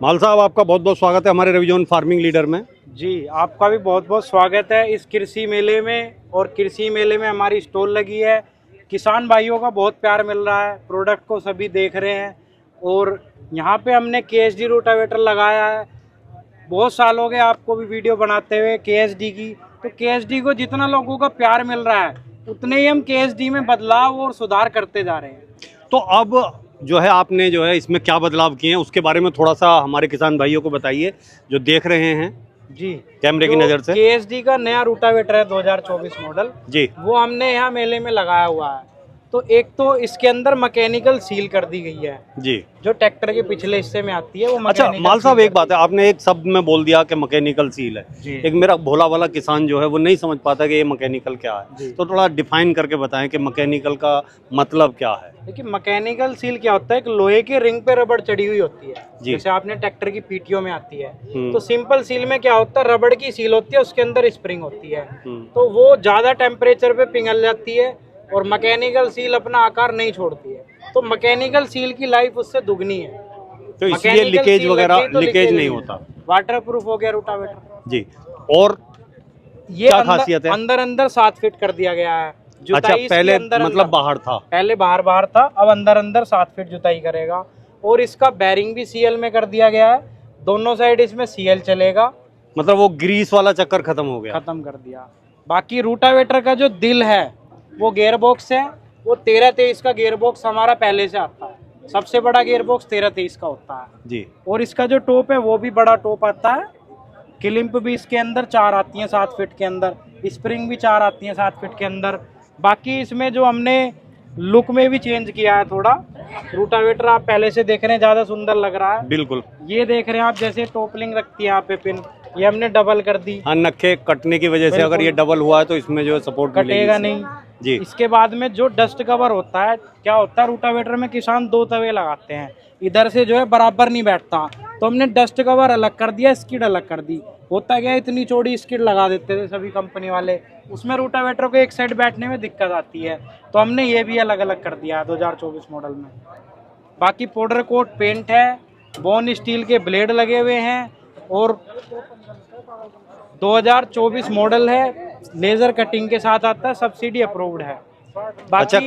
माल साहब, आपका बहुत बहुत स्वागत है हमारे रविजोन फार्मिंग लीडर में। जी, आपका भी बहुत बहुत स्वागत है इस कृषि मेले में। और कृषि मेले में हमारी स्टॉल लगी है। किसान भाइयों का बहुत प्यार मिल रहा है, प्रोडक्ट को सभी देख रहे हैं। और यहाँ पे हमने KSD रोटावेटर लगाया है। बहुत साल हो गए आपको भी वीडियो बनाते हुए KSD की। तो KSD को जितना लोगों का प्यार मिल रहा है, उतने ही हम KSD में बदलाव और सुधार करते जा रहे हैं। तो अब जो है आपने जो है इसमें क्या बदलाव किए हैं उसके बारे में थोड़ा सा हमारे किसान भाइयों को बताइए जो देख रहे हैं जी, कैमरे की नज़र से। KSD का नया रोटावेटर है 2024 मॉडल जी, वो हमने यहाँ मेले में लगाया हुआ है। तो एक तो इसके अंदर मैकेनिकल सील कर दी गई है, जी। जो ट्रैक्टर के पिछले हिस्से में आती है वो अच्छा मैकेनिकल माल साहब, सील एक बात है, आपने एक शब्द में बोल दिया कि मैकेनिकल सील है। जी। एक मेरा भोला वाला किसान जो है वो नहीं समझ पाता कि ये मैकेनिकल क्या है, जी। तो थोड़ा डिफाइन करके बताएं कि मैकेनिकल का मतलब क्या है। देखिए, मैकेनिकल सील क्या होता है, एक लोहे के रिंग पे रबड़ चढ़ी हुई होती है, जी। जैसे आपने ट्रैक्टर की पीटियों में आती है। तो सिंपल सील में क्या होता है, रबड़ की सील होती है, उसके अंदर स्प्रिंग होती है, तो वो ज्यादा टेम्परेचर पे पिघल जाती है और मैकेनिकल सील अपना आकार नहीं छोड़ती है। तो मैकेनिकल सील की लाइफ उससे दुगनी है, तो इसलिए लीकेज वगैरह लीकेज नहीं होता। वाटर प्रूफ हो गया रोटावेटर जी। और ये क्या खासियत है? अंदर 7 फीट कर दिया गया है। अच्छा, जुताई पहले अंदर मतलब बाहर था, पहले बाहर था, अब अंदर 7 फीट जुताई करेगा। और इसका बैरिंग भी CL में कर दिया गया है, दोनों साइड इसमें CL चलेगा। मतलब वो ग्रीस वाला चक्कर खत्म हो गया, खत्म कर दिया। बाकी रोटावेटर का जो दिल है वो गियर बॉक्स है, वो 13-23 का गियर बॉक्स हमारा पहले से आता है। सबसे बड़ा गियर बॉक्स 13-23 का होता है जी। और इसका जो टॉप है वो भी बड़ा टॉप आता है। क्लिंप भी इसके अंदर 4 आती हैं 7 फीट के अंदर, स्प्रिंग भी 4 आती हैं 7 फीट के अंदर। बाकी इसमें जो हमने लुक में भी चेंज किया है थोड़ा, रोटावेटर आप पहले से देख रहे हैं ज़्यादा सुंदर लग रहा है। बिल्कुल। ये देख रहे हैं आप, जैसे टोपलिंग रखती है यहाँ पे पिन, ये हमने डबल कर दी। हाँ, नखे कटने की वजह से अगर ये डबल हुआ है तो इसमें जो है सपोर्ट कटेगा नहीं जी। इसके बाद में जो डस्ट कवर होता है, क्या होता है रोटावेटर में किसान 2 तवे लगाते हैं, इधर से जो है बराबर नहीं बैठता, तो हमने डस्ट कवर अलग कर दिया, स्किड अलग कर दी। होता क्या है, इतनी चौड़ी स्किड लगा देते थे सभी कंपनी वाले, उसमें रोटावेटर को एक साइड बैठने में दिक्कत आती है, तो हमने ये भी अलग अलग कर दिया है 2024 मॉडल में। बाकी पाउडर कोट पेंट है, बोन स्टील के ब्लेड लगे हुए हैं और 2024 मॉडल है, लेजर कटिंग के साथ आता है, सब्सिडी अप्रूव्ड है। बाकी अच्छा,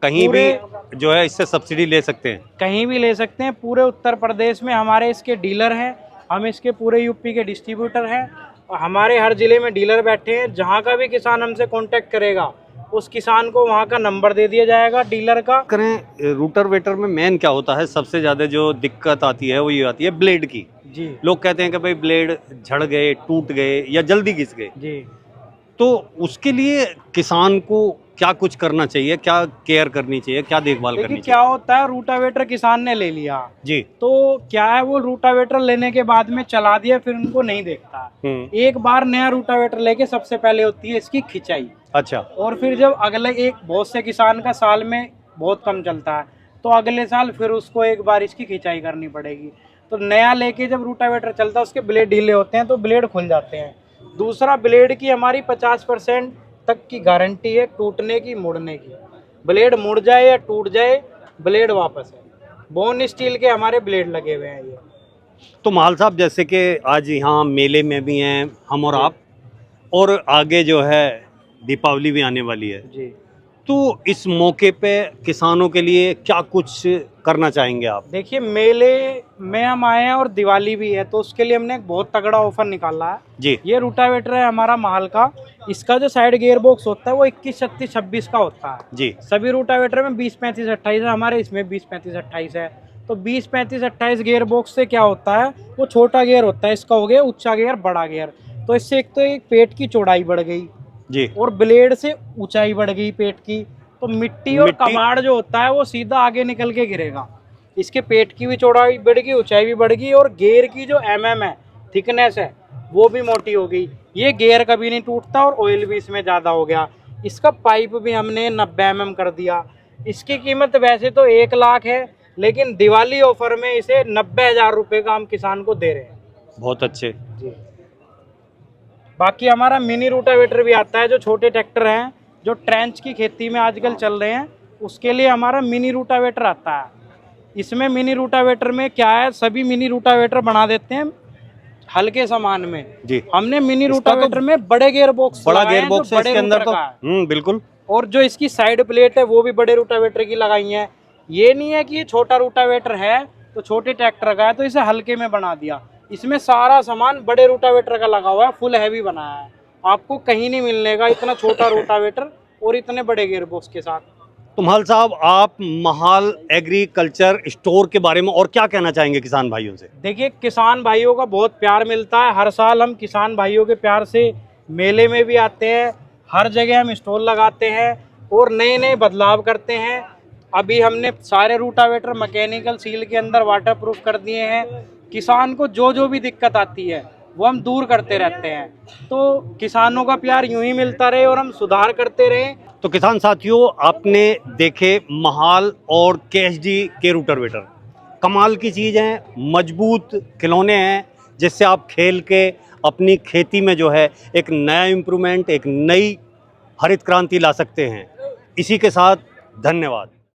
कहीं भी जो है इससे सब्सिडी ले सकते हैं? कहीं भी ले सकते हैं, पूरे उत्तर प्रदेश में हमारे इसके डीलर हैं, हम इसके पूरे यूपी के डिस्ट्रीब्यूटर हैं और हमारे हर जिले में डीलर बैठे हैं। जहां का भी किसान हमसे कांटेक्ट करेगा उस किसान को वहां का नंबर दे दिया जाएगा डीलर का। करें रोटावेटर में मेन क्या होता है, सबसे ज्यादा जो दिक्कत आती है वो ये आती है ब्लेड की। जी। लोग कहते हैं कि भाई ब्लेड झड़ गए, टूट गए या जल्दी घिस गए, जी। तो उसके लिए किसान को क्या कुछ करना चाहिए, क्या केयर करनी चाहिए, क्या देखभाल करनी चाहिए? क्या होता है, रोटावेटर किसान ने ले लिया जी। तो क्या है, वो रोटावेटर लेने के बाद में चला दिया, फिर उनको नहीं देखता। एक बार नया रोटावेटर लेके सबसे पहले होती है इसकी खिंचाई। अच्छा। और फिर जब अगले, एक बहुत से किसान का साल में बहुत कम चलता है, तो अगले साल फिर उसको एक बार इसकी खिंचाई करनी पड़ेगी। तो नया लेके जब रोटावेटर चलता है उसके ब्लेड ढीले होते हैं तो ब्लेड खुल जाते हैं। दूसरा, ब्लेड की हमारी 50% तक की गारंटी है टूटने की, मुड़ने की। ब्लेड मुड़ जाए या टूट जाए, ब्लेड वापस है। बोन स्टील के हमारे ब्लेड लगे हुए हैं ये। तो माल साहब, जैसे कि आज यहाँ मेले में भी हैं हम और आप, और आगे जो है दीपावली भी आने वाली है, जी। तो इस मौके पे किसानों के लिए क्या कुछ करना चाहेंगे आप? देखिए, मेले में हम आए हैं और दिवाली भी है, तो उसके लिए हमने एक बहुत तगड़ा ऑफर निकाला है जी। ये रोटावेटर है हमारा महाल का, इसका जो साइड गियर बॉक्स होता है वो 21, 36, 26 का होता है। जी। सभी रोटावेटर में 20, 35, 28 है, हमारे इसमें 20, 35, 28 है। तो 20, 35, 28 गियर बॉक्स से क्या होता है, वो छोटा गियर होता है, इसका हो गया ऊंचा गियर, बड़ा गियर। तो इससे एक तो एक पेट की चौड़ाई बढ़ गई जी, और ब्लेड से ऊंचाई बढ़ गई पेट की, तो मिट्टी और कबाड़ जो होता है वो सीधा आगे निकल के गिरेगा। इसके पेट की भी चौड़ाई बढ़ गई, ऊंचाई भी बढ़ गई, और गियर की जो है, थिकनेस है, वो भी मोटी हो गई। ये गियर कभी नहीं टूटता और ऑयल भी इसमें ज़्यादा हो गया। इसका पाइप भी हमने 90 mm कर दिया। इसकी कीमत वैसे तो 1 लाख है, लेकिन दिवाली ऑफर में इसे 90,000 रुपये का हम किसान को दे रहे हैं। बहुत अच्छे जी। बाकी हमारा मिनी रोटावेटर भी आता है, जो छोटे ट्रैक्टर हैं, जो ट्रेंच की खेती में आजकल चल रहे हैं, उसके लिए हमारा मिनी रोटावेटर आता है। इसमें मिनी रूटावेटर में क्या है, सभी मिनी रूटावेटर बना देते हैं हल्के सामान में जी। हमने मिनी इसका रूटावेटर में बड़े गियर बॉक्स बड़ा गियर बॉक्स है इसके अंदर तो बिल्कुल। और जो इसकी साइड प्लेट है वो भी बड़े रूटावेटर की लगाई है। ये नहीं है कि ये छोटा रूटावेटर है तो छोटे ट्रैक्टर का है तो इसे हल्के में बना दिया। इसमें सारा सामान बड़े रूटावेटर का लगा हुआ है, फुल हैवी बनाया है। आपको कहीं नहीं मिलने का इतना छोटा रूटावेटर और इतने बड़े गियर बॉक्स के साथ। तो महाल साहब, आप महाल एग्रीकल्चर स्टोर के बारे में और क्या कहना चाहेंगे किसान भाइयों से? देखिए, किसान भाइयों का बहुत प्यार मिलता है। हर साल हम किसान भाइयों के प्यार से मेले में भी आते हैं, हर जगह हम स्टॉल लगाते हैं और नए नए बदलाव करते हैं। अभी हमने सारे रूटावेटर मैकेनिकल सील के अंदर वाटरप्रूफ कर दिए हैं। किसान को जो जो भी दिक्कत आती है वो हम दूर करते रहते हैं। तो किसानों का प्यार यूं ही मिलता रहे और हम सुधार करते रहें। तो किसान साथियों, आपने देखे महाल और केएचडी के रूटावेटर, कमाल की चीज़ है, मजबूत खिलौने हैं जिससे आप खेल के अपनी खेती में जो है एक नया इम्प्रूवमेंट, एक नई हरित क्रांति ला सकते हैं। इसी के साथ धन्यवाद।